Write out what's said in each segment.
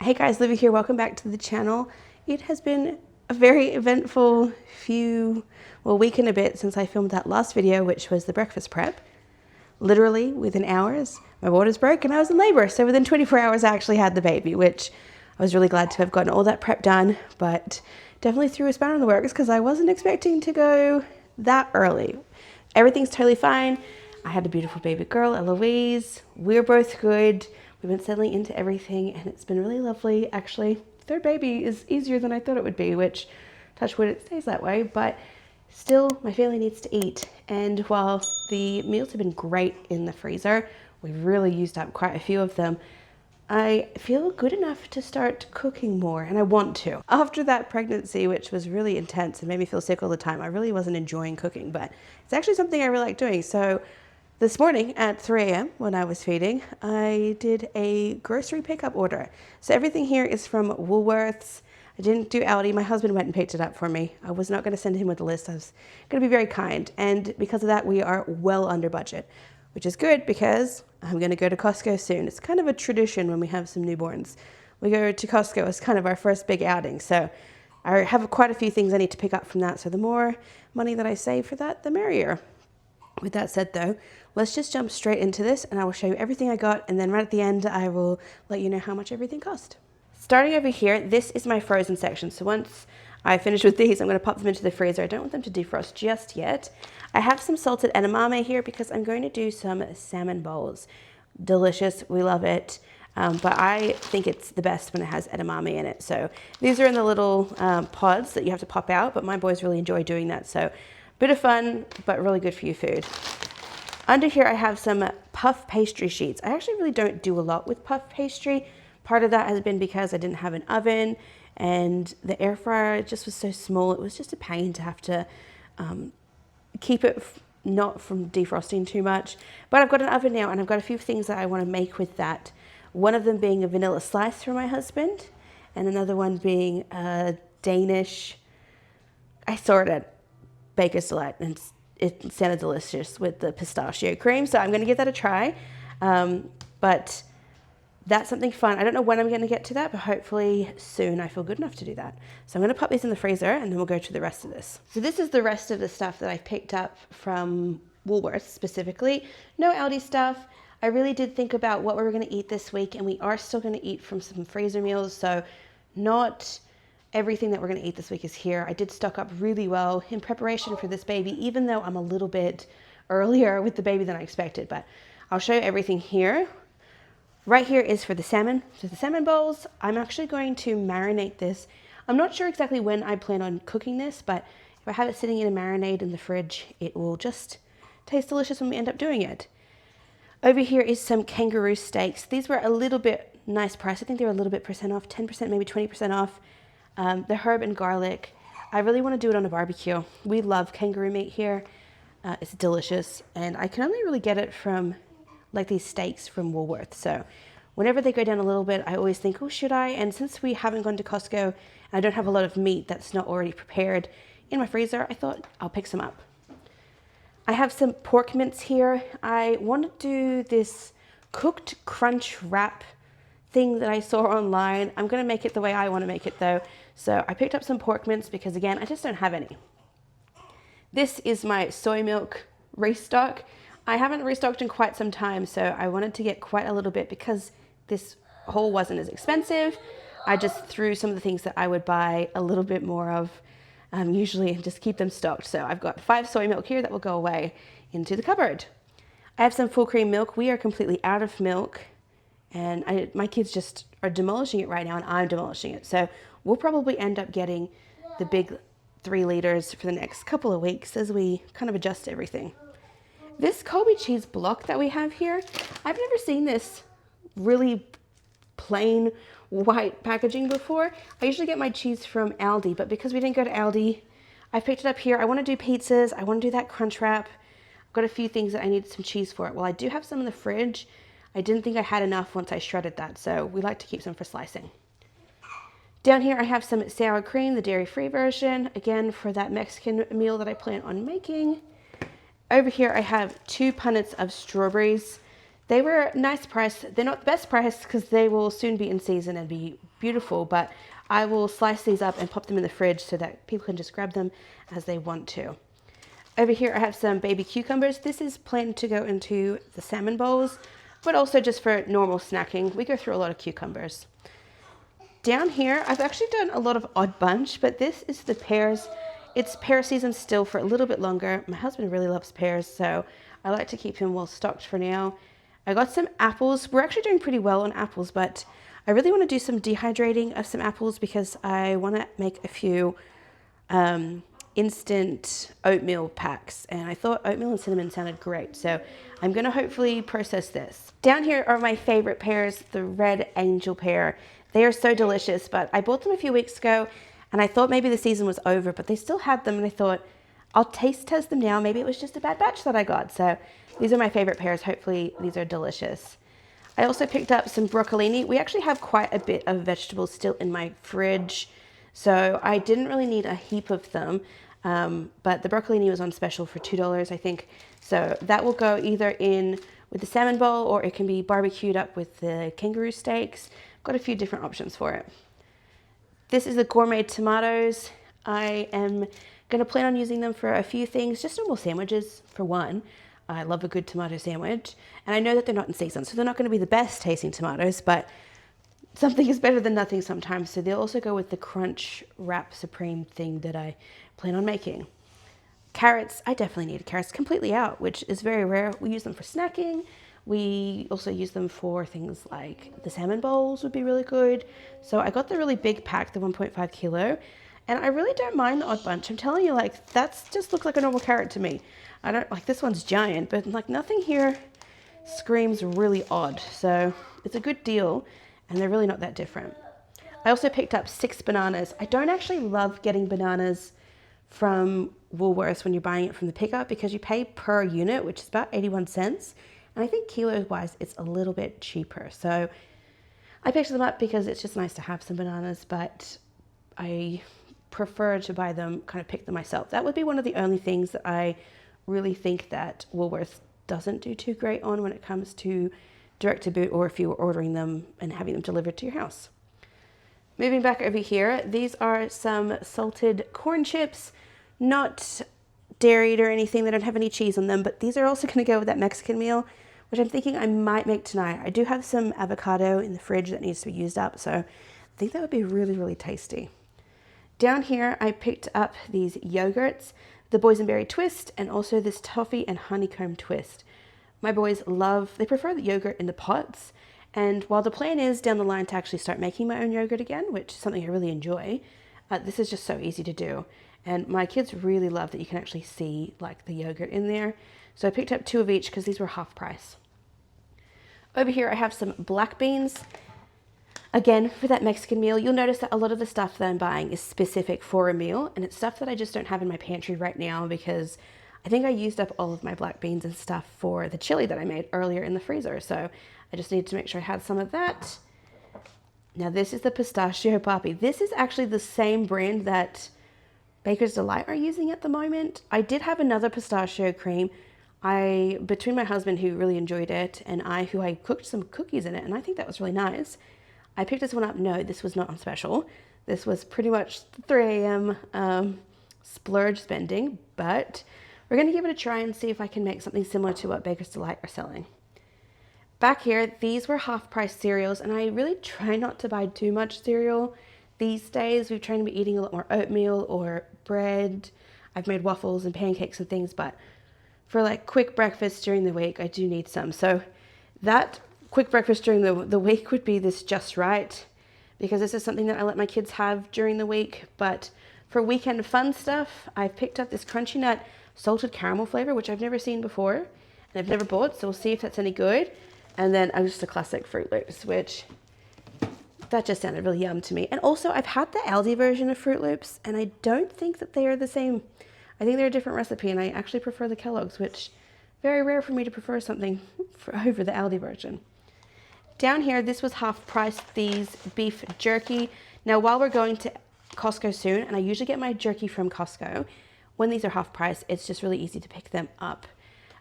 Hey guys, Livy here. Welcome back to the channel. It has been a very eventful week and a bit since I filmed that last video, which was the breakfast prep. Literally within hours, my waters broke and I was in labor. So within 24 hours, I actually had the baby, which I was really glad to have gotten all that prep done, but definitely threw a spanner in the works because I wasn't expecting to go that early. Everything's totally fine. I had a beautiful baby girl, Eloise. We're both good. We've been settling into everything and it's been really lovely. Actually, third baby is easier than I thought it would be, which touch wood, it stays that way, but still my family needs to eat. And while the meals have been great in the freezer, we've really used up quite a few of them. I feel good enough to start cooking more, and I want to. After that pregnancy, which was really intense and made me feel sick all the time, I really wasn't enjoying cooking, but it's actually something I really like doing. So this morning at 3 a.m. when I was feeding, I did a grocery pickup order. So everything here is from Woolworths. I didn't do Aldi. My husband went and picked it up for me. I was not going to send him with a list. I was going to be very kind. And because of that, we are well under budget, which is good because I'm going to go to Costco soon. It's kind of a tradition when we have some newborns. We go to Costco as kind of our first big outing. So I have quite a few things I need to pick up from that. So the more money that I save for that, the merrier. With that said though, let's just jump straight into this and I will show you everything I got, and then right at the end I will let you know how much everything cost. Starting over here, this is my frozen section. So once I finish with these, I'm going to pop them into the freezer. I don't want them to defrost just yet. I have some salted edamame here because I'm going to do some salmon bowls. Delicious, we love it. But I think it's the best when it has edamame in it. So these are in the little pods that you have to pop out, but my boys really enjoy doing that. So bit of fun, but really good for your food. Under here, I have some puff pastry sheets. I actually really don't do a lot with puff pastry. Part of that has been because I didn't have an oven and the air fryer just was so small. It was just a pain to have to keep it not from defrosting too much. But I've got an oven now and I've got a few things that I want to make with that. One of them being a vanilla slice for my husband and another one being a Danish. I saw it at Baker's Delight and it sounded delicious with the pistachio cream. So I'm going to give that a try. But that's something fun. I don't know when I'm going to get to that, but hopefully soon. I feel good enough to do that. So I'm going to pop these in the freezer and then we'll go to the rest of this. So this is the rest of the stuff that I've picked up from Woolworths specifically. No Aldi stuff. I really did think about what we were going to eat this week, and we are still going to eat from some freezer meals. So not everything that we're going to eat this week is here. I did stock up really well in preparation for this baby, even though I'm a little bit earlier with the baby than I expected, but I'll show you everything here. Right here is for the salmon. So the salmon bowls, I'm actually going to marinate this. I'm not sure exactly when I plan on cooking this, but if I have it sitting in a marinade in the fridge, it will just taste delicious when we end up doing it. Over here is some kangaroo steaks. These were a little bit nice price. I think they were a little bit percent off, 10%, maybe 20% off. The herb and garlic. I really want to do it on a barbecue. We love kangaroo meat here. It's delicious, and I can only really get it from like these steaks from Woolworths. So whenever they go down a little bit, I always think, oh, should I? And since we haven't gone to Costco and I don't have a lot of meat that's not already prepared in my freezer, I thought I'll pick some up. I have some pork mince here. I want to do this cooked crunch wrap thing that I saw online. I'm going to make it the way I want to make it though. So I picked up some pork mince because again, I just don't have any. This is my soy milk restock. I haven't restocked in quite some time, so I wanted to get quite a little bit because this haul wasn't as expensive. I just threw some of the things that I would buy a little bit more of usually and just keep them stocked. So I've got 5 soy milk here that will go away into the cupboard. I have some full cream milk. We are completely out of milk, and my kids just are demolishing it right now, and I'm demolishing it. So we'll probably end up getting the big 3 liters for the next couple of weeks as we kind of adjust everything. This Colby cheese block that we have here, I've never seen this really plain white packaging before. I usually get my cheese from Aldi, but because we didn't go to Aldi, I picked it up here. I want to do pizzas. I want to do that crunch wrap. I've got a few things that I need some cheese for it. Well, I do have some in the fridge. I didn't think I had enough once I shredded that, so we like to keep some for slicing. Down here I have some sour cream, the dairy-free version, again for that Mexican meal that I plan on making. Over here I have 2 punnets of strawberries. They were a nice price. They're not the best price because they will soon be in season and be beautiful, but I will slice these up and pop them in the fridge so that people can just grab them as they want to. Over here I have some baby cucumbers. This is planned to go into the salmon bowls, but also just for normal snacking. We go through a lot of cucumbers. Down here, I've actually done a lot of Odd Bunch, but this is the pears. It's pear season still for a little bit longer. My husband really loves pears, so I like to keep him well stocked for now. I got some apples. We're actually doing pretty well on apples, but I really want to do some dehydrating of some apples because I want to make a few instant oatmeal packs, and I thought oatmeal and cinnamon sounded great, so I'm going to hopefully process this. Down here are my favorite pears, the Red Angel pear. They are so delicious, but I bought them a few weeks ago and I thought maybe the season was over, but they still had them, and I thought I'll taste test them now. Maybe it was just a bad batch that I got. So these are my favorite pears. Hopefully these are delicious. I also picked up some broccolini. We actually have quite a bit of vegetables still in my fridge, so I didn't really need a heap of them. But the broccolini was on special for $2, I think. So that will go either in with the salmon bowl, or it can be barbecued up with the kangaroo steaks. Got a few different options for it. This is the gourmet tomatoes. I am going to plan on using them for a few things, just normal sandwiches for one. I love a good tomato sandwich, and I know that they're not in season, so they're not going to be the best tasting tomatoes, but something is better than nothing sometimes. So they'll also go with the Crunch Wrap Supreme thing that I plan on making. Carrots, I definitely need carrots completely out, which is very rare. We use them for snacking. We also use them for things like the salmon bowls would be really good. So I got the really big pack, the 1.5 kilo, and I really don't mind the Odd Bunch. I'm telling you, like, that's just looks like a normal carrot to me. I don't like, this one's giant, but like nothing here screams really odd. So it's a good deal, and they're really not that different. I also picked up 6 bananas. I don't actually love getting bananas from Woolworths when you're buying it from the pickup because you pay per unit, which is about 81 cents. And I think kilos wise, it's a little bit cheaper. So I picked them up because it's just nice to have some bananas, but I prefer to buy them, kind of pick them myself. That would be one of the only things that I really think that Woolworths doesn't do too great on when it comes to direct to boot, or if you were ordering them and having them delivered to your house. Moving back over here, these are some salted corn chips, not dairy or anything. They don't have any cheese on them, but these are also going to go with that Mexican meal, which I'm thinking I might make tonight. I do have some avocado in the fridge that needs to be used up, so I think that would be really, really tasty. Down here, I picked up these yogurts, the boysenberry twist, and also this toffee and honeycomb twist. My boys they prefer the yogurt in the pots, and while the plan is down the line to actually start making my own yogurt again, which is something I really enjoy, this is just so easy to do. And my kids really love that you can actually see like the yogurt in there. So I picked up 2 of each because these were half price. Over here I have some black beans. Again, for that Mexican meal, you'll notice that a lot of the stuff that I'm buying is specific for a meal, and it's stuff that I just don't have in my pantry right now because I think I used up all of my black beans and stuff for the chili that I made earlier in the freezer. So I just needed to make sure I had some of that. Now this is the pistachio poppy. This is actually the same brand that Baker's Delight are using at the moment. I did have another pistachio cream. Between my husband, who really enjoyed it, and I cooked some cookies in it, and I think that was really nice. I picked this one up. No, this was not on special. This was pretty much 3 a.m. Splurge spending, but we're going to give it a try and see if I can make something similar to what Baker's Delight are selling. Back here, these were half-price cereals, and I really try not to buy too much cereal. These days, we've tried to be eating a lot more oatmeal or bread. I've made waffles and pancakes and things, but for like quick breakfast during the week, I do need some. So that quick breakfast during the week would be this Just Right, because this is something that I let my kids have during the week. But for weekend fun stuff, I've picked up this Crunchy Nut salted caramel flavor, which I've never seen before and I've never bought, so we'll see if that's any good. And then just a classic Fruit Loops, which that just sounded really yum to me. And also I've had the Aldi version of Fruit Loops, and I don't think that they are the same. I think they're a different recipe, and I actually prefer the Kellogg's, which very rare for me to prefer something over the Aldi version. Down here, this was half price, these beef jerky. Now, while we're going to Costco soon, and I usually get my jerky from Costco, when these are half price, it's just really easy to pick them up.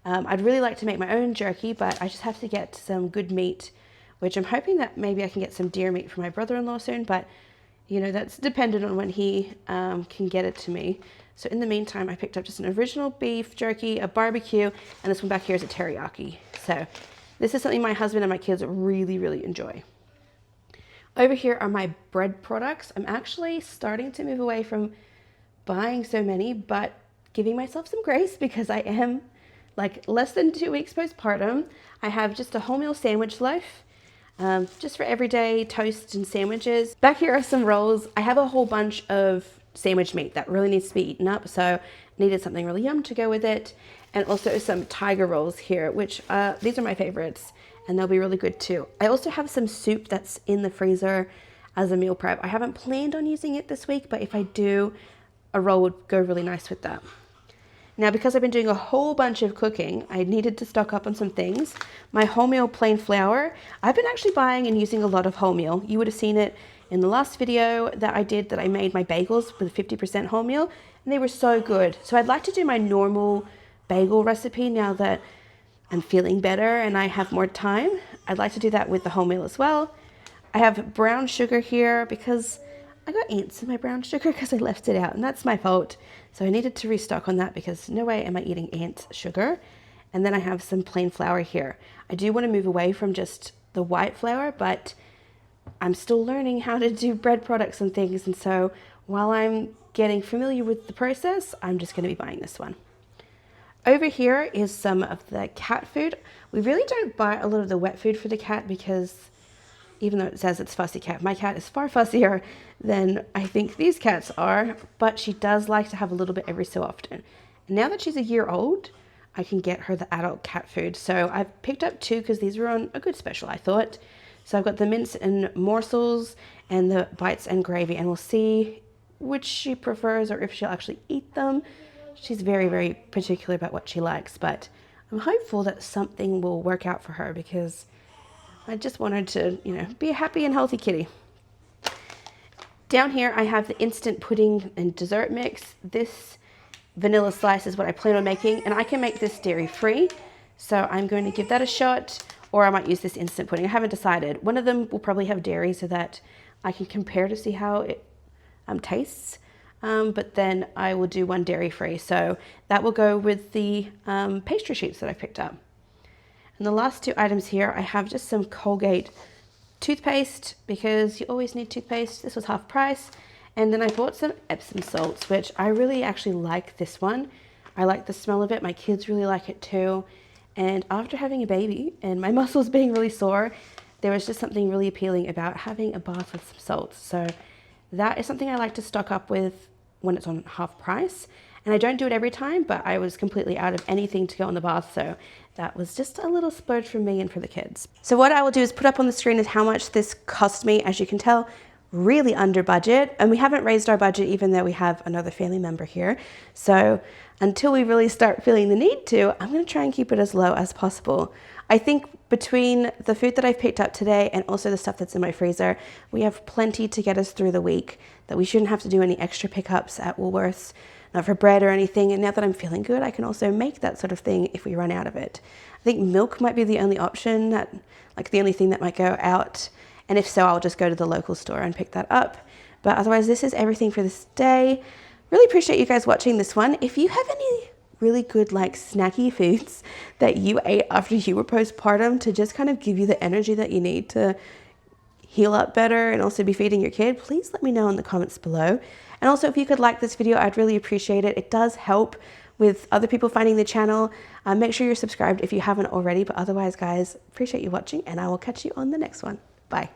I'd really like to make my own jerky, but I just have to get some good meat, which I'm hoping that maybe I can get some deer meat from my brother-in-law soon, but you know, that's dependent on when he can get it to me. So in the meantime, I picked up just an original beef jerky, a barbecue, and this one back here is a teriyaki. So this is something my husband and my kids really, really enjoy. Over here are my bread products. I'm actually starting to move away from buying so many, but giving myself some grace because I am like less than 2 weeks postpartum. I have just a wholemeal sandwich loaf, just for everyday toast and sandwiches. Back here are some rolls. I have a whole bunch of sandwich meat that really needs to be eaten up, so I needed something really yum to go with it. And also some tiger rolls here, which these are my favorites, and they'll be really good too. I also have some soup that's in the freezer as a meal prep. I haven't planned on using it this week, but if I do, a roll would go really nice with that. Now, because I've been doing a whole bunch of cooking, I needed to stock up on some things. My wholemeal plain flour, I've been actually buying and using a lot of wholemeal. You would have seen it in the last video that I did, that I made my bagels with 50% wholemeal, and they were so good. So I'd like to do my normal bagel recipe now that I'm feeling better and I have more time. I'd like to do that with the wholemeal as well. I have brown sugar here because I got ants in my brown sugar because I left it out, and that's my fault. So I needed to restock on that because no way am I eating ant sugar. And then I have some plain flour here. I do want to move away from just the white flour, but I'm still learning how to do bread products and things. And so while I'm getting familiar with the process, I'm just going to be buying this one. Over here is some of the cat food. We really don't buy a lot of the wet food for the cat because even though it says it's fussy cat, my cat is far fussier than I think these cats are, but she does like to have a little bit every so often. And now that she's a year old, I can get her the adult cat food. So I've picked up 2 because these were on a good special, I thought. So I've got the mince and morsels and the bites and gravy, and we'll see which she prefers or if she'll actually eat them. She's very, very particular about what she likes, but I'm hopeful that something will work out for her because I just want her to, you know, be a happy and healthy kitty. Down here I have the instant pudding and dessert mix. This vanilla slice is what I plan on making, and I can make this dairy free. So I'm going to give that a shot, or I might use this instant pudding. I haven't decided. One of them will probably have dairy so that I can compare to see how it tastes. But then I will do one dairy free. So that will go with the pastry sheets that I picked up. And the last 2 items here, I have just some Colgate toothpaste because you always need toothpaste. This was half price. And then I bought some Epsom salts, which I really actually like this one. I like the smell of it. My kids really like it too. And after having a baby and my muscles being really sore, there was just something really appealing about having a bath with some salts. So that is something I like to stock up with when it's on half price. And I don't do it every time, but I was completely out of anything to go in the bath, so that was just a little splurge for me and for the kids. So what I will do is put up on the screen is how much this cost me. As you can tell, really under budget, and we haven't raised our budget even though we have another family member here. So until we really start feeling the need to, I'm going to try and keep it as low as possible. I think between the food that I've picked up today and also the stuff that's in my freezer, we have plenty to get us through the week, that we shouldn't have to do any extra pickups at Woolworths, not for bread or anything. And now that I'm feeling good, I can also make that sort of thing if we run out of it. I think milk might be the only option, that like the only thing that might go out. And if so, I'll just go to the local store and pick that up. But otherwise, this is everything for this day. Really appreciate you guys watching this one. If you have any really good like snacky foods that you ate after you were postpartum to just kind of give you the energy that you need to heal up better and also be feeding your kid, please let me know in the comments below. And also, if you could like this video, I'd really appreciate it. It does help with other people finding the channel. Make sure you're subscribed if you haven't already. But otherwise, guys, appreciate you watching, and I will catch you on the next one. Bye.